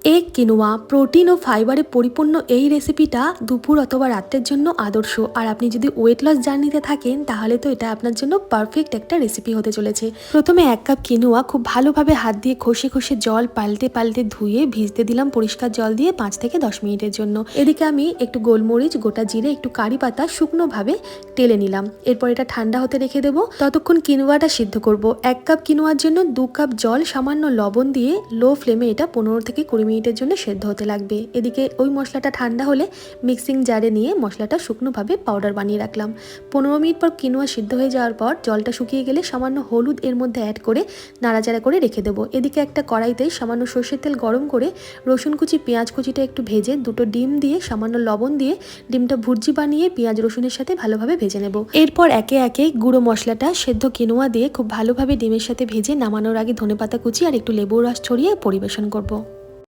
Egg quinoa protein ও ফাইবারে পরিপূর্ণ এই রেসিপিটা দুপুর অথবা রাতের জন্য আদর্শ। আর আপনি যদি ওয়েট লস জার্নিতে থাকেন তাহলে তো এটা আপনার জন্য পারফেক্ট একটা রেসিপি হতে চলেছে। প্রথমে 1 কাপ কিনোয়া খুব ভালোভাবে হাত দিয়ে ঘষে ঘষে জল পাল্টে পাল্টে ধুয়ে ভিজতে দিলাম পরিষ্কার জল দিয়ে 5 থেকে 10 মিনিটের জন্য। এদিকে আমি একটু গোলমরিচ, গোটা জিরে, একটু কারি পাতা শুকনোভাবে টেলে নিলাম। এরপর এটা ঠান্ডা হতে রেখে দেবো। ততক্ষণ কিনোয়াটা সিদ্ধ করব। 1 কাপ কিনোয়ার জন্য 2 কাপ জল, সামান্য লবণ দিয়ে লো ফ্লেমে এটা 15 থেকে 20 মিনিটের জন্য সেদ্ধ হতে লাগবে। এদিকে ওই মশলাটা ঠান্ডা হলে মিক্সিং জারে নিয়ে মশলাটা শুকনোভাবে পাউডার বানিয়ে রাখলাম। 15 মিনিট পর কিনোয়া সিদ্ধ হয়ে যাওয়ার পর জলটা শুকিয়ে গেলে সামান্য হলুদ এর মধ্যে অ্যাড করে নাড়াচাড়া করে রেখে দেবো। এদিকে একটা কড়াইতে সামান্য সর্ষের তেল গরম করে রসুন কুচি, পেঁয়াজ কুচিটা একটু ভেজে 2টো ডিম দিয়ে সামান্য লবণ দিয়ে ডিমটা ভুর্জি বানিয়ে পেঁয়াজ রসুনের সাথে ভালোভাবে ভেজে নেব। এরপর একে একে গুঁড়ো মশলাটা সেদ্ধ কিনোয়া দিয়ে খুব ভালোভাবে ডিমের সাথে ভেজে নামানোর আগে ধনেপাতা কুচি আর একটু লেবুর রস ছড়িয়ে পরিবেশন করব।